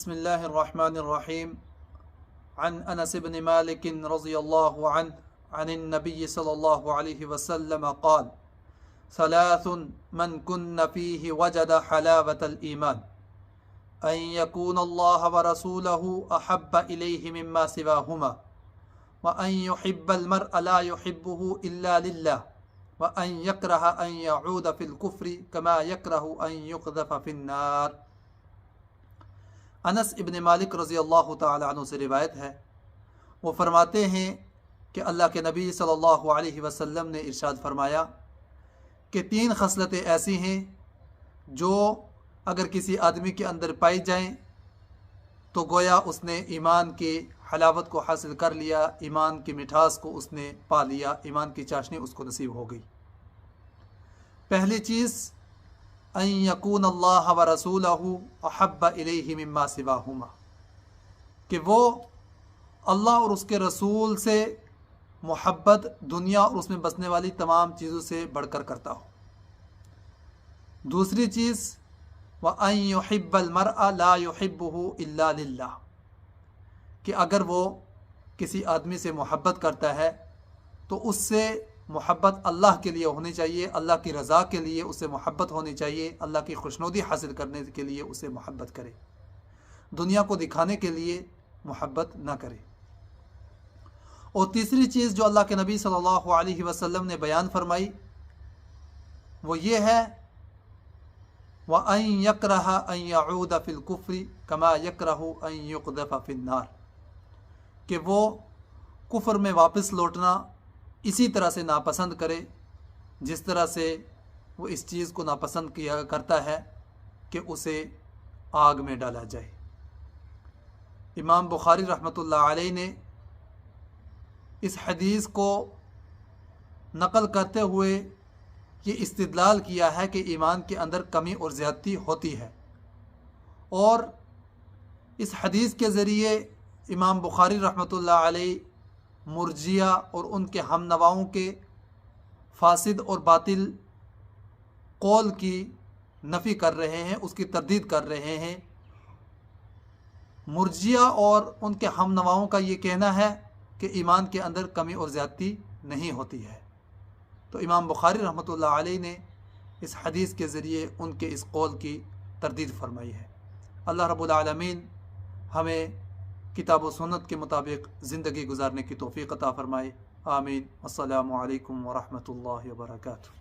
بسم الله الرحمن الرحيم. عن أنس بن مالك رضي الله عنه عن النبي صلى الله عليه وسلم قال: ثلاث من كن فيه وجد حلاوة الإيمان: أن يكون الله ورسوله أحب إليه مما سواهما، وأن يحب المرء لا يحبه إلا لله، وأن يكره أن يعود في الكفر كما يكره أن يقذف في النار۔ انس ابن مالک رضی اللہ تعالی عنہ سے روایت ہے، وہ فرماتے ہیں کہ اللہ کے نبی صلی اللہ علیہ وسلم نے ارشاد فرمایا کہ تین خصلتیں ایسی ہیں جو اگر کسی آدمی کے اندر پائی جائیں تو گویا اس نے ایمان کی حلاوت کو حاصل کر لیا، ایمان کی مٹھاس کو اس نے پا لیا، ایمان کی چاشنی اس کو نصیب ہو گئی۔ پہلی چیز ان یکون اللہ ورسولہ احب الیہ مما سواہما، کہ وہ اللہ اور اس کے رسول سے محبت دنیا اور اس میں بسنے والی تمام چیزوں سے بڑھ کر کرتا ہو۔ دوسری چیز وَأَن يُحِبَّ الْمَرْءَ لَا يُحِبُّهُ إِلَّا لِلَّهِ، کہ اگر وہ کسی آدمی سے محبت کرتا ہے تو اس سے محبت اللہ کے لیے ہونی چاہیے، اللہ کی رضا کے لیے اسے محبت ہونی چاہیے، اللہ کی خوشنودی حاصل کرنے کے لیے اسے محبت کرے، دنیا کو دکھانے کے لیے محبت نہ کرے۔ اور تیسری چیز جو اللہ کے نبی صلی اللہ علیہ وسلم نے بیان فرمائی وہ یہ ہے وَأَن يَكْرَهَ أَن يَعُودَ فِي الْكُفْرِ كَمَا يَكْرَهُ أَن يُقْذَفَ فِي النَّارِ، کہ وہ کفر میں واپس لوٹنا اسی طرح سے ناپسند کرے جس طرح سے وہ اس چیز کو ناپسند کیا کرتا ہے کہ اسے آگ میں ڈالا جائے۔ امام بخاری رحمۃ اللہ علیہ نے اس حدیث کو نقل کرتے ہوئے یہ استدلال کیا ہے کہ ایمان کے اندر کمی اور زیادتی ہوتی ہے، اور اس حدیث کے ذریعے امام بخاری رحمۃ اللہ علیہ مرجیہ اور ان کے ہم نواؤں کے فاسد اور باطل قول کی نفی کر رہے ہیں، اس کی تردید کر رہے ہیں۔ مرجیہ اور ان کے ہم نواؤں کا یہ کہنا ہے کہ ایمان کے اندر کمی اور زیادتی نہیں ہوتی ہے، تو امام بخاری رحمۃ اللہ علیہ نے اس حدیث کے ذریعے ان کے اس قول کی تردید فرمائی ہے۔ اللہ رب العالمین ہمیں کتاب و سنت کے مطابق زندگی گزارنے کی توفیق عطا فرمائے، آمین۔ السلام علیکم ورحمۃ اللہ وبرکاتہ۔